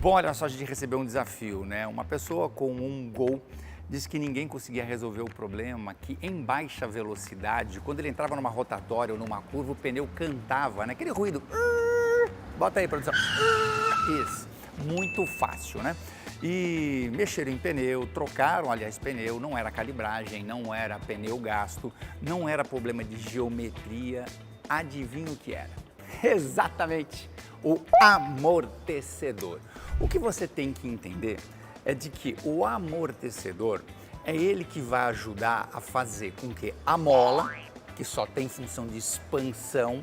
Bom, olha só, a gente recebeu um desafio, né? Uma pessoa com um Gol disse que ninguém conseguia resolver o problema, que em baixa velocidade, quando ele entrava numa rotatória ou numa curva, o pneu cantava, né? Aquele ruído. Bota aí, produção. Isso, muito fácil, né? E mexeram em pneu, trocaram, aliás, pneu, não era calibragem, não era pneu gasto, não era problema de geometria. Adivinha o que era? Exatamente, o amortecedor. O que você tem que entender é de que o amortecedor é ele que vai ajudar a fazer com que a mola, que só tem função de expansão,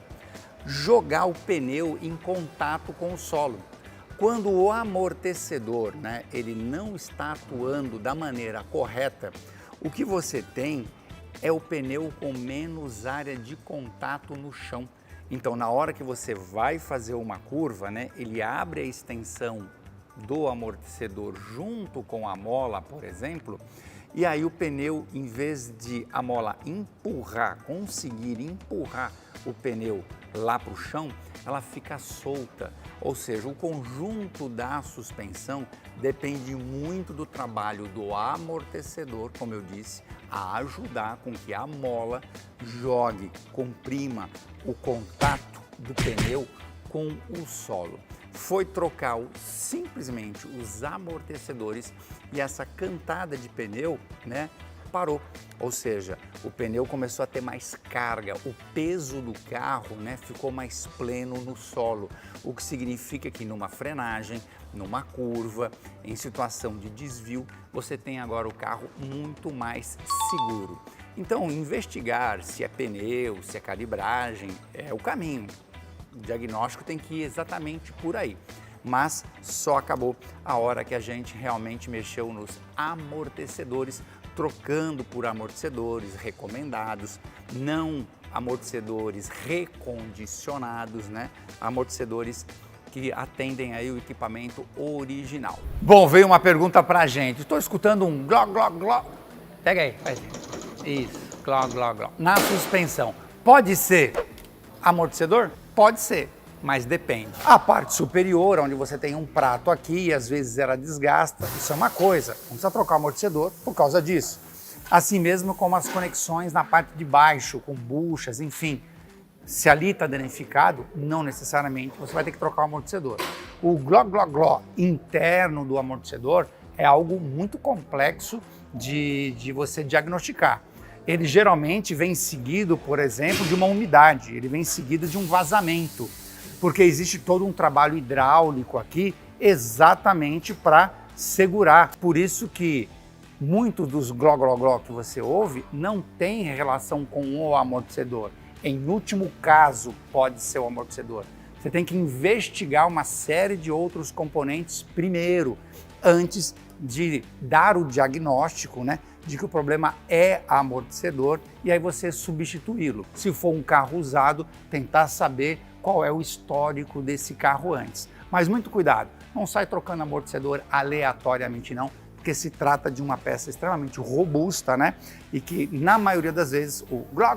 jogar o pneu em contato com o solo. Quando o amortecedor, né, ele não está atuando da maneira correta, o que você tem é o pneu com menos área de contato no chão. Então, na hora que você vai fazer uma curva, né, ele abre a extensão do amortecedor junto com a mola, por exemplo, e aí o pneu, em vez de a mola conseguir empurrar o pneu lá para o chão, ela fica solta. Ou seja, o conjunto da suspensão depende muito do trabalho do amortecedor, como eu disse, a ajudar com que a mola jogue, comprima o contato do pneu com o solo. Foi trocar simplesmente os amortecedores e essa cantada de pneu, né, parou. Ou seja, o pneu começou a ter mais carga, o peso do carro, né, ficou mais pleno no solo, o que significa que numa frenagem, numa curva, em situação de desvio, você tem agora o carro muito mais seguro. Então, investigar se é pneu, se é calibragem, é o caminho. O diagnóstico tem que ir exatamente por aí, mas só acabou a hora que a gente realmente mexeu nos amortecedores, trocando por amortecedores recomendados, não amortecedores recondicionados, né? Amortecedores que atendem aí o equipamento original. Bom, veio uma pergunta pra gente. Estou escutando um gló, gló, gló. Pega aí, faz isso, gló, gló, gló. Na suspensão, pode ser amortecedor? Pode ser, mas depende. A parte superior, onde você tem um prato aqui e às vezes ela desgasta, isso é uma coisa, não precisa trocar o amortecedor por causa disso. Assim mesmo como as conexões na parte de baixo, com buchas, enfim. Se ali está danificado, não necessariamente você vai ter que trocar o amortecedor. O gló interno do amortecedor é algo muito complexo de você diagnosticar. Ele geralmente vem seguido, por exemplo, de uma umidade, ele vem seguido de um vazamento, porque existe todo um trabalho hidráulico aqui exatamente para segurar. Por isso que muitos dos gló que você ouve não tem relação com o amortecedor. Em último caso, pode ser o amortecedor. Você tem que investigar uma série de outros componentes primeiro, antes de dar o diagnóstico, né, de que o problema é amortecedor e aí você substituí-lo. Se for um carro usado, tentar saber qual é o histórico desse carro antes. Mas muito cuidado, não sai trocando amortecedor aleatoriamente não, porque se trata de uma peça extremamente robusta, né? E que na maioria das vezes o gló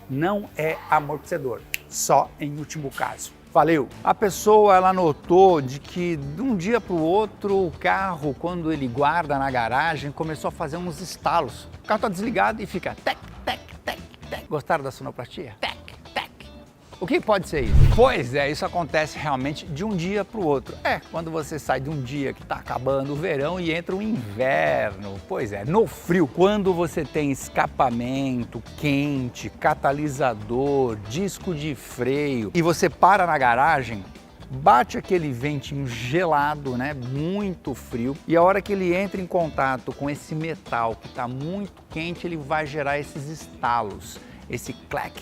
não é amortecedor, só em último caso. Valeu! A pessoa, ela notou de que de um dia para o outro o carro, quando ele guarda na garagem, começou a fazer uns estalos. O carro está desligado e fica tec, tec, tec, tec. Gostaram da sonoplastia? Tec, tec. O que pode ser isso? Pois é, isso acontece realmente de um dia para o outro. Quando você sai de um dia que está acabando o verão e entra o inverno. Pois é, no frio, quando você tem escapamento quente, catalisador, disco de freio e você para na garagem, bate aquele ventinho gelado, né, muito frio, e a hora que ele entra em contato com esse metal que está muito quente, ele vai gerar esses estalos, esse clac,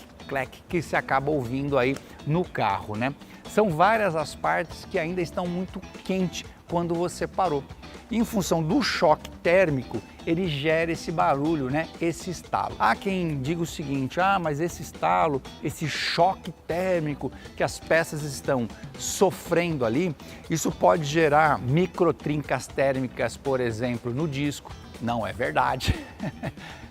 que se acaba ouvindo aí no carro, né? São várias as partes que ainda estão muito quentes quando você parou. Em função do choque térmico, ele gera esse barulho, né? Esse estalo. Há quem diga o seguinte, mas esse estalo, esse choque térmico que as peças estão sofrendo ali, isso pode gerar microtrincas térmicas, por exemplo, no disco. Não é verdade.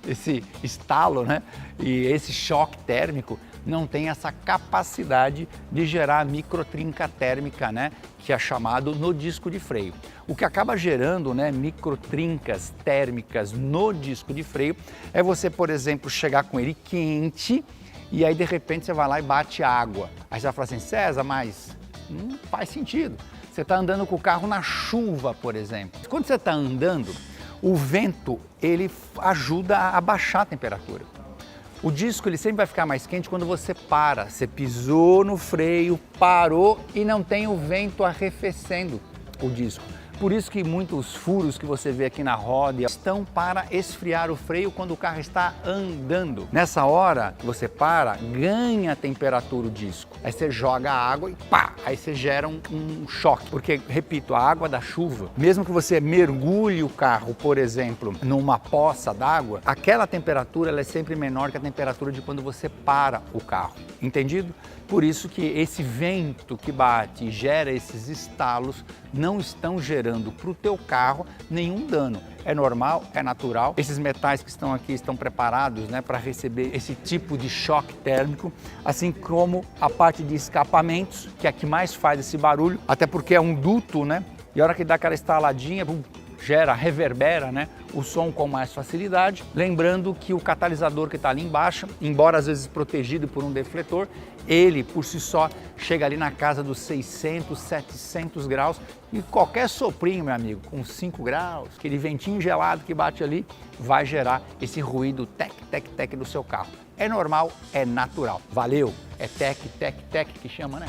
Esse estalo, né, e esse choque térmico não tem essa capacidade de gerar microtrinca térmica, né, que é chamado no disco de freio. O que acaba gerando, né, microtrincas térmicas no disco de freio é você, por exemplo, chegar com ele quente e aí de repente você vai lá e bate água. Aí você vai falar assim, César, mas não faz sentido. Você está andando com o carro na chuva, por exemplo. Quando você está andando, o vento ele ajuda a baixar a temperatura. O disco ele sempre vai ficar mais quente quando você para. Você pisou no freio, parou e não tem o vento arrefecendo o disco. Por isso que muitos furos que você vê aqui na roda estão para esfriar o freio quando o carro está andando. Nessa hora que você para, ganha temperatura o disco. Aí você joga a água e pá! Aí você gera um choque. Porque, repito, a água da chuva, mesmo que você mergulhe o carro, por exemplo, numa poça d'água, aquela temperatura ela é sempre menor que a temperatura de quando você para o carro. Entendido? Por isso que esse vento que bate e gera esses estalos não estão gerando para o teu carro nenhum dano. É normal, é natural. Esses metais que estão aqui estão preparados, né, para receber esse tipo de choque térmico, assim como a parte de escapamentos, que é a que mais faz esse barulho, até porque é um duto, né? E a hora que dá aquela estaladinha, gera, reverbera, né, o som com mais facilidade. Lembrando que o catalisador que está ali embaixo, embora às vezes protegido por um defletor, ele por si só chega ali na casa dos 600, 700 graus e qualquer soprinho, meu amigo, com 5 graus, aquele ventinho gelado que bate ali, vai gerar esse ruído tec, tec, tec do seu carro. É normal, é natural. Valeu! É tec, tec, tec que chama, né?